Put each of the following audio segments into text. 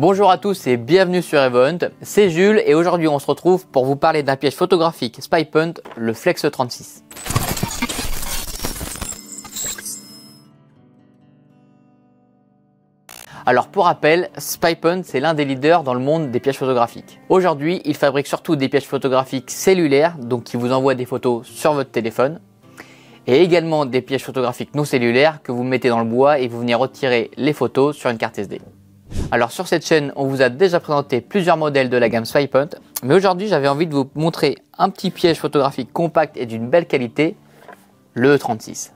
Bonjour à tous et bienvenue sur Event, c'est Jules et aujourd'hui on se retrouve pour vous parler d'un piège photographique SpyPunt, le Flex E36. Alors pour rappel, SpyPunt c'est l'un des leaders dans le monde des pièges photographiques. Aujourd'hui, il fabrique surtout des pièges photographiques cellulaires, donc qui vous envoient des photos sur votre téléphone, et également des pièges photographiques non cellulaires que vous mettez dans le bois et vous venez retirer les photos sur une carte SD. Alors sur cette chaîne, on vous a déjà présenté plusieurs modèles de la gamme SpyPunt, mais aujourd'hui j'avais envie de vous montrer un petit piège photographique compact et d'une belle qualité, le E36.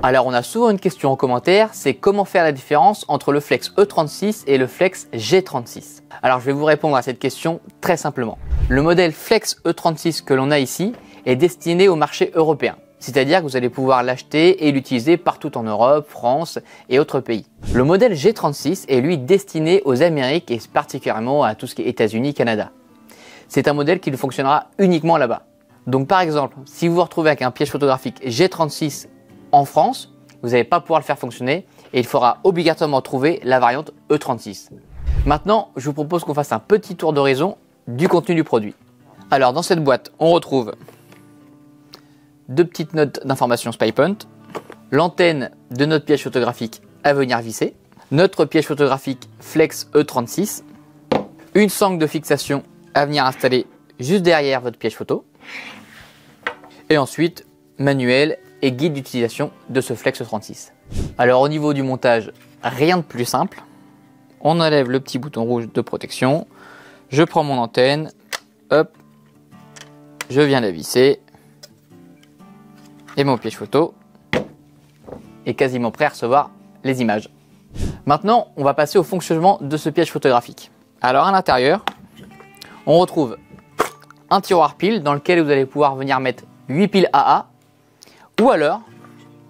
Alors on a souvent une question en commentaire, c'est comment faire la différence entre le Flex E36 et le Flex G36. Alors je vais vous répondre à cette question très simplement. Le modèle Flex E36 que l'on a ici est destiné au marché européen. C'est-à-dire que vous allez pouvoir l'acheter et l'utiliser partout en Europe, France et autres pays. Le modèle G36 est lui destiné aux Amériques et particulièrement à tout ce qui est États-Unis, Canada. C'est un modèle qui ne fonctionnera uniquement là-bas. Donc par exemple, si vous vous retrouvez avec un piège photographique G36 en France, vous n'allez pas pouvoir le faire fonctionner et il faudra obligatoirement trouver la variante E36. Maintenant, je vous propose qu'on fasse un petit tour d'horizon du contenu du produit. Alors dans cette boîte, on retrouve deux petites notes d'information SpyPunt, l'antenne de notre piège photographique à venir visser, notre piège photographique Flex E36, une sangle de fixation à venir installer juste derrière votre piège photo, et ensuite manuel et guide d'utilisation de ce Flex E36. Alors au niveau du montage, rien de plus simple. On enlève le petit bouton rouge de protection, je prends mon antenne, hop, je viens la visser, et mon piège photo est quasiment prêt à recevoir les images. Maintenant, on va passer au fonctionnement de ce piège photographique. Alors à l'intérieur, on retrouve un tiroir pile dans lequel vous allez pouvoir venir mettre 8 piles AA, ou alors,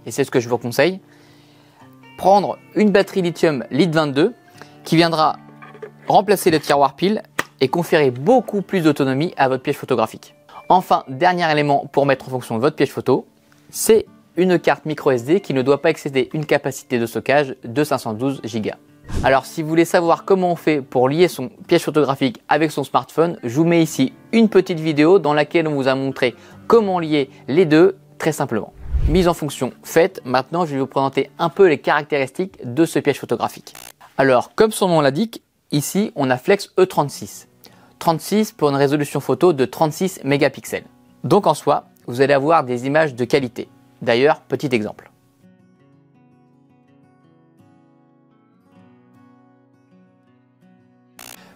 et c'est ce que je vous conseille, prendre une batterie lithium LiD22 qui viendra remplacer le tiroir pile et conférer beaucoup plus d'autonomie à votre piège photographique. Enfin, dernier élément pour mettre en fonction votre piège photo, c'est une carte micro SD qui ne doit pas excéder une capacité de stockage de 512 Go. Alors si vous voulez savoir comment on fait pour lier son piège photographique avec son smartphone, je vous mets ici une petite vidéo dans laquelle on vous a montré comment lier les deux très simplement. Mise en fonction faite, maintenant je vais vous présenter un peu les caractéristiques de ce piège photographique. Alors comme son nom l'indique, ici on a Flex E36. 36 pour une résolution photo de 36 mégapixels. Donc en soi, vous allez avoir des images de qualité. D'ailleurs, petit exemple.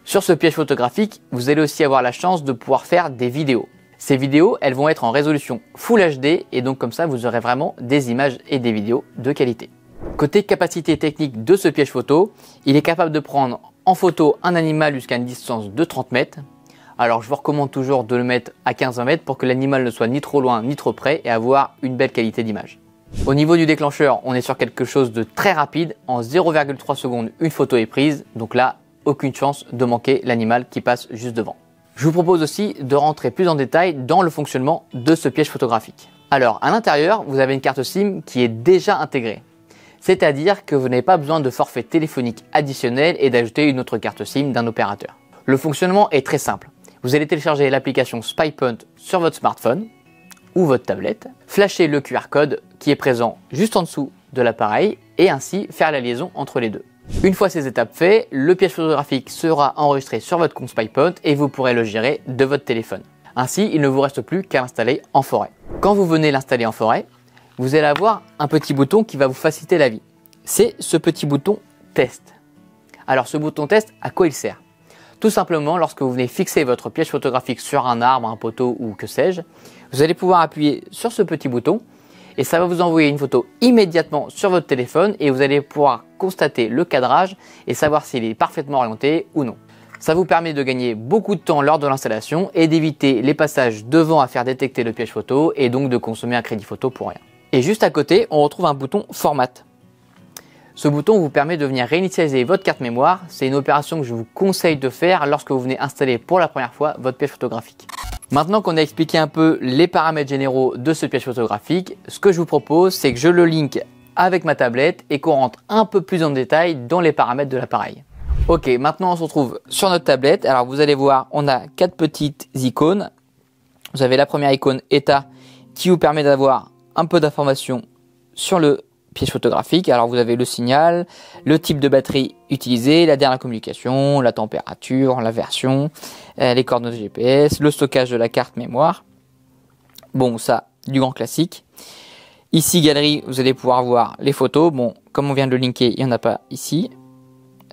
Sur ce piège photographique, vous allez aussi avoir la chance de pouvoir faire des vidéos. Ces vidéos, elles vont être en résolution Full HD et donc comme ça, vous aurez vraiment des images et des vidéos de qualité. Côté capacité technique de ce piège photo, il est capable de prendre en photo un animal jusqu'à une distance de 30 mètres. Alors je vous recommande toujours de le mettre à 15 mètres pour que l'animal ne soit ni trop loin ni trop près et avoir une belle qualité d'image. Au niveau du déclencheur, on est sur quelque chose de très rapide. En 0,3 secondes, une photo est prise. Donc là, aucune chance de manquer l'animal qui passe juste devant. Je vous propose aussi de rentrer plus en détail dans le fonctionnement de ce piège photographique. Alors à l'intérieur, vous avez une carte SIM qui est déjà intégrée. C'est-à-dire que vous n'avez pas besoin de forfait téléphonique additionnel et d'ajouter une autre carte SIM d'un opérateur. Le fonctionnement est très simple. Vous allez télécharger l'application SpyPunt sur votre smartphone ou votre tablette, flasher le QR code qui est présent juste en dessous de l'appareil et ainsi faire la liaison entre les deux. Une fois ces étapes faites, le piège photographique sera enregistré sur votre compte SpyPunt et vous pourrez le gérer de votre téléphone. Ainsi, il ne vous reste plus qu'à l'installer en forêt. Quand vous venez l'installer en forêt, vous allez avoir un petit bouton qui va vous faciliter la vie. C'est ce petit bouton test. Alors ce bouton test, à quoi il sert? Tout simplement, lorsque vous venez fixer votre piège photographique sur un arbre, un poteau ou que sais-je, vous allez pouvoir appuyer sur ce petit bouton et ça va vous envoyer une photo immédiatement sur votre téléphone et vous allez pouvoir constater le cadrage et savoir s'il est parfaitement orienté ou non. Ça vous permet de gagner beaucoup de temps lors de l'installation et d'éviter les passages devant à faire détecter le piège photo et donc de consommer un crédit photo pour rien. Et juste à côté, on retrouve un bouton Format. Ce bouton vous permet de venir réinitialiser votre carte mémoire. C'est une opération que je vous conseille de faire lorsque vous venez installer pour la première fois votre piège photographique. Maintenant qu'on a expliqué un peu les paramètres généraux de ce piège photographique, ce que je vous propose, c'est que je le link avec ma tablette et qu'on rentre un peu plus en détail dans les paramètres de l'appareil. Ok, maintenant on se retrouve sur notre tablette. Alors vous allez voir, on a 4 petites icônes. Vous avez la première icône état qui vous permet d'avoir un peu d'informations sur le piège photographique. Alors vous avez le signal, le type de batterie utilisé, la dernière communication, la température, la version, les coordonnées GPS, le stockage de la carte mémoire. Bon, ça, du grand classique. Ici, galerie, vous allez pouvoir voir les photos. Bon, comme on vient de le linker, il n'y en a pas ici.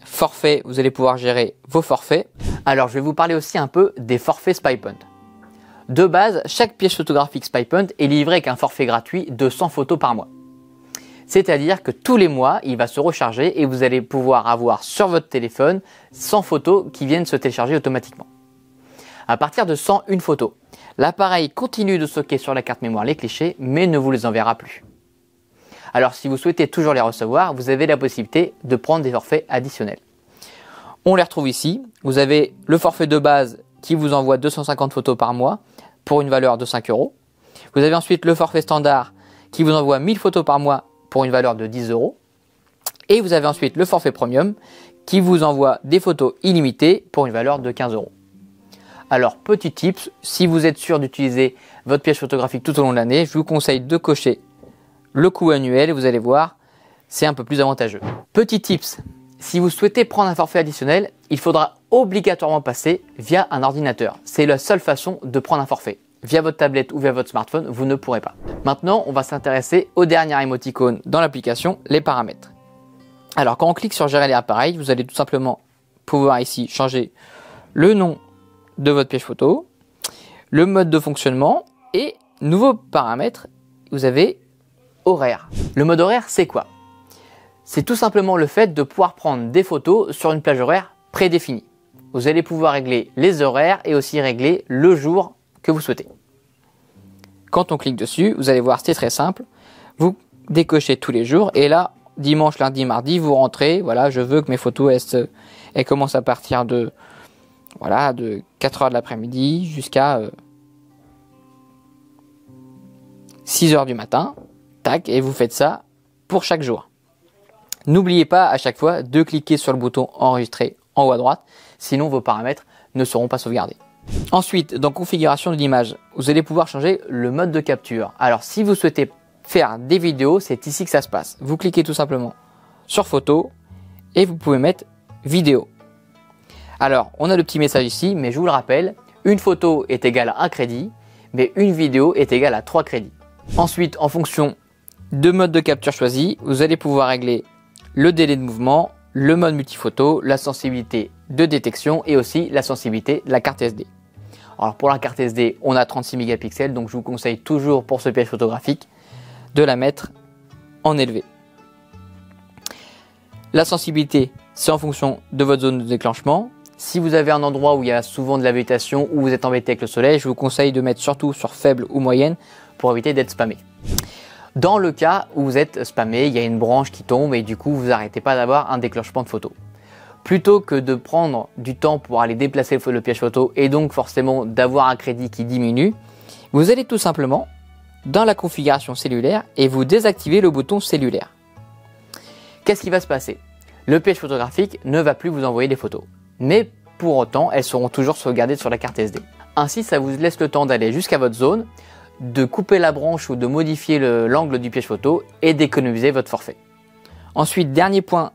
Forfait, vous allez pouvoir gérer vos forfaits. Alors, je vais vous parler aussi un peu des forfaits SpyPoint. De base, chaque piège photographique SpyPoint est livré avec un forfait gratuit de 100 photos par mois. C'est-à-dire que tous les mois, il va se recharger et vous allez pouvoir avoir sur votre téléphone 100 photos qui viennent se télécharger automatiquement. À partir de 101 photos, l'appareil continue de stocker sur la carte mémoire les clichés, mais ne vous les enverra plus. Alors si vous souhaitez toujours les recevoir, vous avez la possibilité de prendre des forfaits additionnels. On les retrouve ici. Vous avez le forfait de base qui vous envoie 250 photos par mois pour une valeur de 5 €. Vous avez ensuite le forfait standard qui vous envoie 1000 photos par mois pour une valeur de 10 €. Et vous avez ensuite le forfait premium qui vous envoie des photos illimitées pour une valeur de 15 €. Alors, petit tips, si vous êtes sûr d'utiliser votre piège photographique tout au long de l'année, je vous conseille de cocher le coût annuel et vous allez voir, c'est un peu plus avantageux. Petit tips, si vous souhaitez prendre un forfait additionnel, il faudra obligatoirement passer via un ordinateur. C'est la seule façon de prendre un forfait. Via votre tablette ou via votre smartphone, vous ne pourrez pas. Maintenant, on va s'intéresser au dernier émoticône dans l'application, les paramètres. Alors, quand on clique sur gérer les appareils, vous allez tout simplement pouvoir ici changer le nom de votre piège photo, le mode de fonctionnement et nouveaux paramètres, vous avez horaire. Le mode horaire, c'est quoi? C'est tout simplement le fait de pouvoir prendre des photos sur une plage horaire prédéfinie. Vous allez pouvoir régler les horaires et aussi régler le jour que vous souhaitez. Quand on clique dessus, vous allez voir, c'est très simple. Vous décochez tous les jours et là, dimanche, lundi, mardi, vous rentrez. Voilà, je veux que mes photos elles commencent à partir de 4 h de l'après-midi jusqu'à 6 h du matin. Tac, et vous faites ça pour chaque jour. N'oubliez pas à chaque fois de cliquer sur le bouton enregistrer en haut à droite, sinon vos paramètres ne seront pas sauvegardés. Ensuite, dans configuration de l'image, vous allez pouvoir changer le mode de capture. Alors si vous souhaitez faire des vidéos, c'est ici que ça se passe. Vous cliquez tout simplement sur photo et vous pouvez mettre vidéo. Alors, on a le petit message ici, mais je vous le rappelle, une photo est égale à 1 crédit, mais une vidéo est égale à 3 crédits. Ensuite, en fonction de mode de capture choisi, vous allez pouvoir régler le délai de mouvement, le mode multiphoto, la sensibilité de détection et aussi la sensibilité de la carte SD. Alors pour la carte SD, on a 36 mégapixels, donc je vous conseille toujours pour ce piège photographique de la mettre en élevé. La sensibilité, c'est en fonction de votre zone de déclenchement. Si vous avez un endroit où il y a souvent de la végétation ou vous êtes embêté avec le soleil, je vous conseille de mettre surtout sur faible ou moyenne pour éviter d'être spammé. Dans le cas où vous êtes spammé, il y a une branche qui tombe et du coup vous n'arrêtez pas d'avoir un déclenchement de photo. Plutôt que de prendre du temps pour aller déplacer le piège photo et donc forcément d'avoir un crédit qui diminue, vous allez tout simplement dans la configuration cellulaire et vous désactivez le bouton cellulaire. Qu'est-ce qui va se passer? Le piège photographique ne va plus vous envoyer des photos. Mais pour autant, elles seront toujours sauvegardées sur la carte SD. Ainsi, ça vous laisse le temps d'aller jusqu'à votre zone, de couper la branche ou de modifier l'angle du piège photo et d'économiser votre forfait. Ensuite, dernier point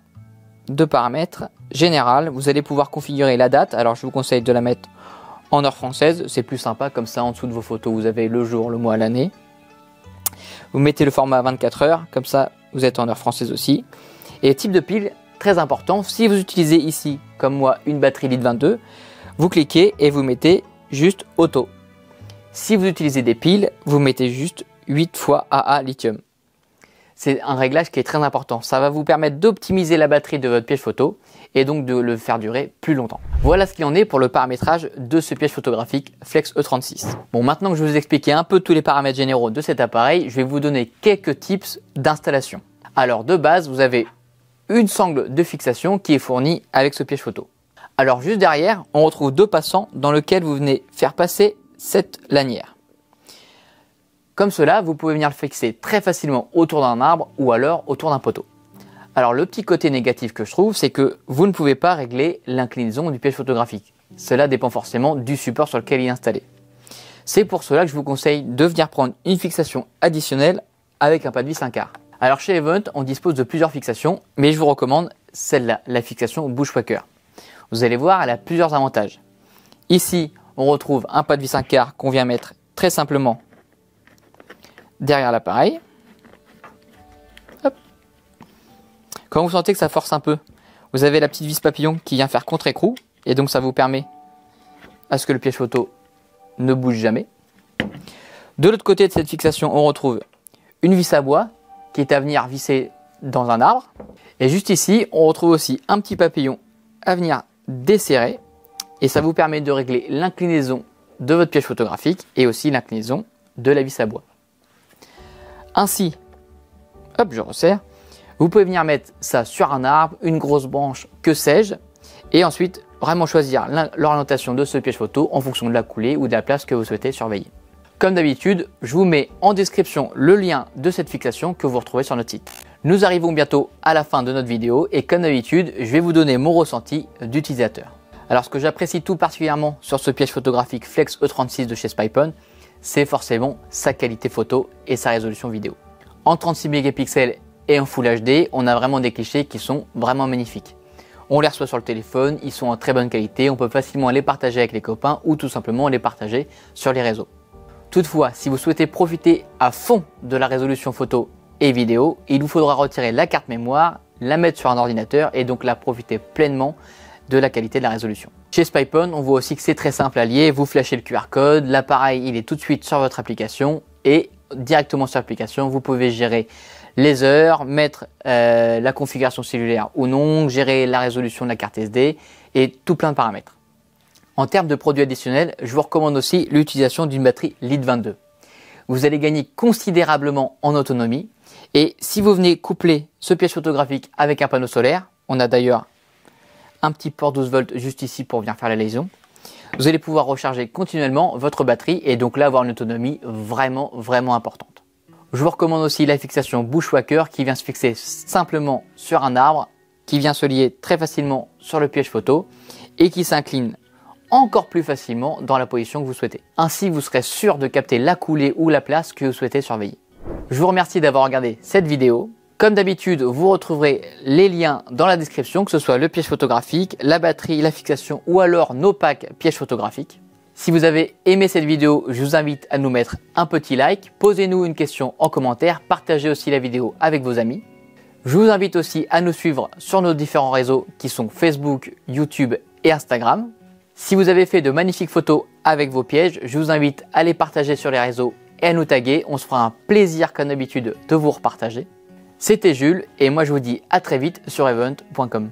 de paramètres général, vous allez pouvoir configurer la date. Alors, je vous conseille de la mettre en heure française, c'est plus sympa, comme ça en dessous de vos photos, vous avez le jour, le mois, l'année. Vous mettez le format 24 heures, comme ça vous êtes en heure française aussi. Et type de pile, très important, si vous utilisez ici, comme moi, une batterie litre 22, vous cliquez et vous mettez juste auto. Si vous utilisez des piles, vous mettez juste 8 fois AA lithium. C'est un réglage qui est très important. Ça va vous permettre d'optimiser la batterie de votre piège photo et donc de le faire durer plus longtemps. Voilà ce qu'il en est pour le paramétrage de ce piège photographique Flex E36. Bon, maintenant que je vous ai expliqué un peu tous les paramètres généraux de cet appareil, je vais vous donner quelques tips d'installation. Alors de base, vous avez une sangle de fixation qui est fournie avec ce piège photo. Alors juste derrière, on retrouve deux passants dans lesquels vous venez faire passer cette lanière. Comme cela, vous pouvez venir le fixer très facilement autour d'un arbre ou alors autour d'un poteau. Alors le petit côté négatif que je trouve, c'est que vous ne pouvez pas régler l'inclinaison du piège photographique. Cela dépend forcément du support sur lequel il est installé. C'est pour cela que je vous conseille de venir prendre une fixation additionnelle avec un pas de vis 1/4. Alors chez Event, on dispose de plusieurs fixations, mais je vous recommande celle-là, la fixation Bushwacker. Vous allez voir, elle a plusieurs avantages. Ici, on retrouve un pas de vis 1/4 qu'on vient mettre très simplement derrière l'appareil. Quand vous sentez que ça force un peu, vous avez la petite vis papillon qui vient faire contre-écrou, et donc ça vous permet à ce que le piège photo ne bouge jamais. De l'autre côté de cette fixation, on retrouve une vis à bois qui est à venir visser dans un arbre. Et juste ici, on retrouve aussi un petit papillon à venir desserrer, et ça vous permet de régler l'inclinaison de votre piège photographique et aussi l'inclinaison de la vis à bois. Ainsi, hop, je resserre. Vous pouvez venir mettre ça sur un arbre, une grosse branche, que sais-je, et ensuite vraiment choisir l'orientation de ce piège photo en fonction de la coulée ou de la place que vous souhaitez surveiller. Comme d'habitude, je vous mets en description le lien de cette fixation que vous retrouvez sur notre site. Nous arrivons bientôt à la fin de notre vidéo et comme d'habitude, je vais vous donner mon ressenti d'utilisateur. Alors ce que j'apprécie tout particulièrement sur ce piège photographique Flex E36 de chez SpyPwn, c'est forcément sa qualité photo et sa résolution vidéo. En 36 mégapixels et en Full HD, on a vraiment des clichés qui sont vraiment magnifiques. On les reçoit sur le téléphone, ils sont en très bonne qualité, on peut facilement les partager avec les copains ou tout simplement les partager sur les réseaux. Toutefois, si vous souhaitez profiter à fond de la résolution photo et vidéo, il vous faudra retirer la carte mémoire, la mettre sur un ordinateur et donc la profiter pleinement de la qualité de la résolution. Chez SpyPwn, on voit aussi que c'est très simple à lier, vous flashez le QR code, l'appareil il est tout de suite sur votre application et directement sur l'application, vous pouvez gérer les heures, mettre la configuration cellulaire ou non, gérer la résolution de la carte SD et tout plein de paramètres. En termes de produits additionnels, je vous recommande aussi l'utilisation d'une batterie LID22. Vous allez gagner considérablement en autonomie et si vous venez coupler ce piège photographique avec un panneau solaire, on a d'ailleurs un petit port 12 volts juste ici pour venir faire la liaison, vous allez pouvoir recharger continuellement votre batterie et donc là avoir une autonomie vraiment importante. Je vous recommande aussi la fixation Bushwacker qui vient se fixer simplement sur un arbre, qui vient se lier très facilement sur le piège photo et qui s'incline encore plus facilement dans la position que vous souhaitez. Ainsi, vous serez sûr de capter la coulée ou la place que vous souhaitez surveiller. Je vous remercie d'avoir regardé cette vidéo. Comme d'habitude, vous retrouverez les liens dans la description, que ce soit le piège photographique, la batterie, la fixation ou alors nos packs piège photographique. Si vous avez aimé cette vidéo, je vous invite à nous mettre un petit like, posez-nous une question en commentaire, partagez aussi la vidéo avec vos amis. Je vous invite aussi à nous suivre sur nos différents réseaux qui sont Facebook, YouTube et Instagram. Si vous avez fait de magnifiques photos avec vos pièges, je vous invite à les partager sur les réseaux et à nous taguer. On se fera un plaisir comme d'habitude de vous repartager. C'était Jules et moi je vous dis à très vite sur event.com.